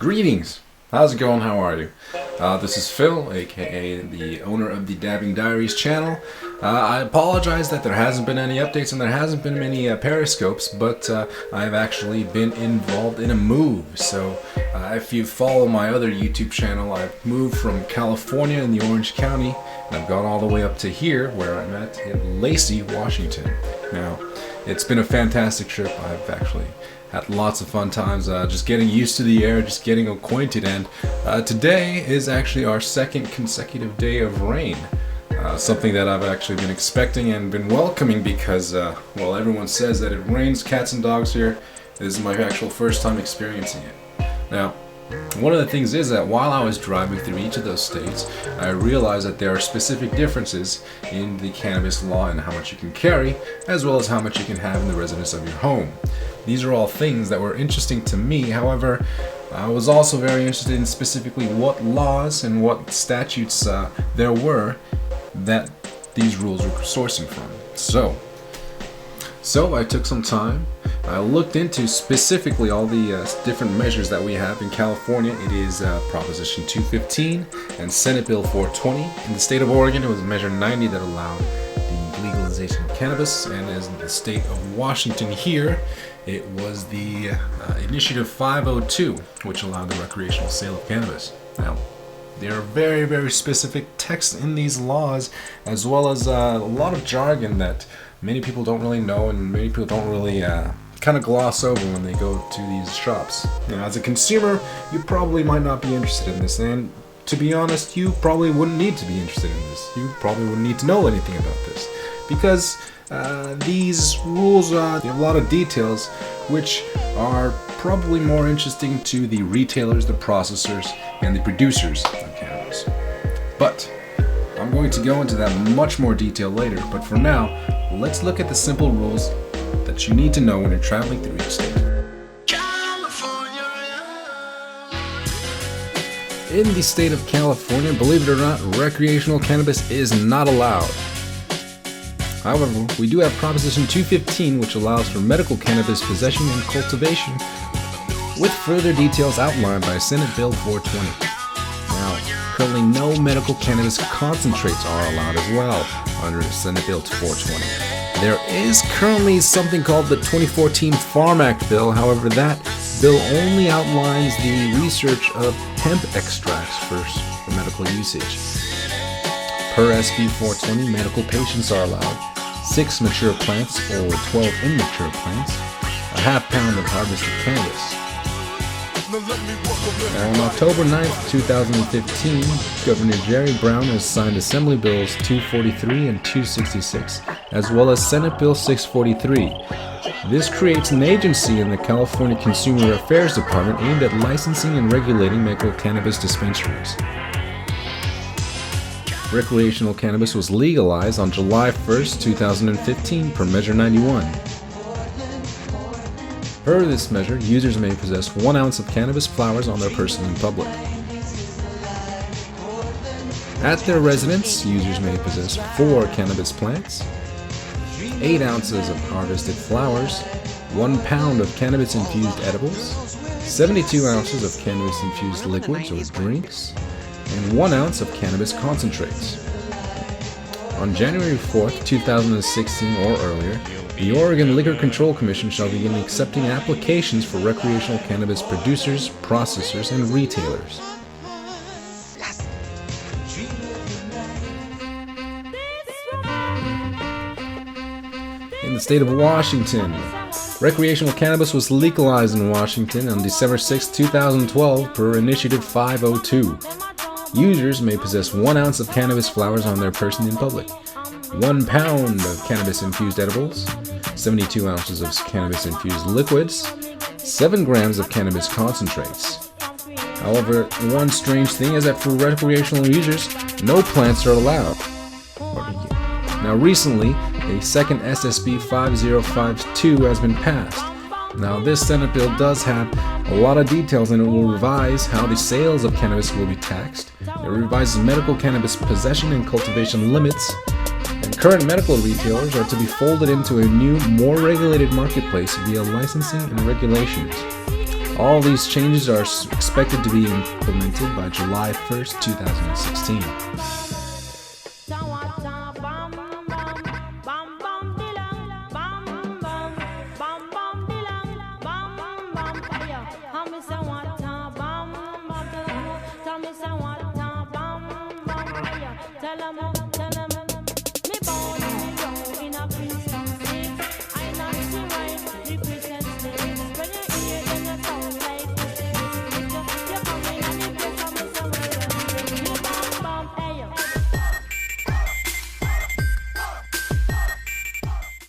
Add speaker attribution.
Speaker 1: Greetings! How's it going? How are you? This is Phil, aka the owner of the Dabbing Diaries channel. I apologize that there hasn't been any updates and there hasn't been many periscopes, but I've actually been involved in a move. So if you follow my other YouTube channel, I've moved from California in the Orange County and I've gone all the way up to here where I'm at in Lacey, Washington. Now, it's been a fantastic trip. I've actually had lots of fun times just getting used to the air, just getting acquainted, and today is actually our second consecutive day of rain. Something that I've actually been expecting and been welcoming because, well, everyone says that it rains cats and dogs here. This is my actual first time experiencing it. Now, one of the things is that while I was driving through each of those states, I realized that there are specific differences in the cannabis law and how much you can carry, as well as how much you can have in the residence of your home. These are all things that were interesting to me. However, I was also very interested in specifically what laws and what statutes there were that these rules were sourcing from. So I took some time. I looked into specifically all the different measures that we have in California. It is Proposition 215 and Senate Bill 420. In the state of Oregon, it was Measure 90 that allowed the legalization of cannabis, and as in the state of Washington here, it was the Initiative 502, which allowed the recreational sale of cannabis. Now, there are very, very specific texts in these laws, as well as a lot of jargon that many people don't really know and many people don't really kind of gloss over when they go to these shops. You know, as a consumer, you probably might not be interested in this, and to be honest, you probably wouldn't need to be interested in this. You probably wouldn't need to know anything about this, because these rules have a lot of details which are probably more interesting to the retailers, the processors, and the producers of cannabis. But I'm going to go into that much more detail later, but for now, let's look at the simple rules that you need to know when you're traveling through each state. In the state of California, believe it or not, recreational cannabis is not allowed. However, we do have Proposition 215, which allows for medical cannabis possession and cultivation, with further details outlined by Senate Bill 420. Now, currently no medical cannabis concentrates are allowed as well under Senate Bill 420. There is currently something called the 2014 Farm Act bill. However, that bill only outlines the research of hemp extracts for medical usage. Per SB 420, medical patients are allowed 6 mature plants or 12 immature plants, a half pound of harvested cannabis. On October 9th, 2015, Governor Jerry Brown has signed Assembly Bills 243 and 266, as well as Senate Bill 643. This creates an agency in the California Consumer Affairs Department aimed at licensing and regulating medical cannabis dispensaries. Recreational cannabis was legalized on July 1st, 2015 per Measure 91. Per this measure, users may possess 1 ounce of cannabis flowers on their person in public. At their residence, users may possess 4 cannabis plants, 8 ounces of harvested flowers, 1 pound of cannabis-infused edibles, 72 ounces of cannabis-infused liquids or drinks, and 1 ounce of cannabis concentrates. On January 4th, 2016 or earlier, the Oregon Liquor Control Commission shall begin accepting applications for recreational cannabis producers, processors, and retailers. In the state of Washington, recreational cannabis was legalized in Washington on December 6, 2012 per Initiative 502. Users may possess 1 ounce of cannabis flowers on their person in public, 1 pound of cannabis-infused edibles, 72 ounces of cannabis-infused liquids, 7 grams of cannabis concentrates. However, one strange thing is that for recreational users, no plants are allowed. Now recently, a second SSB 5052 has been passed. Now this Senate bill does have a lot of details, and it will revise how the sales of cannabis will be taxed. It revises medical cannabis possession and cultivation limits, and current medical retailers are to be folded into a new, more regulated marketplace via licensing and regulations. All these changes are expected to be implemented by July 1st, 2016.
Speaker 2: Tell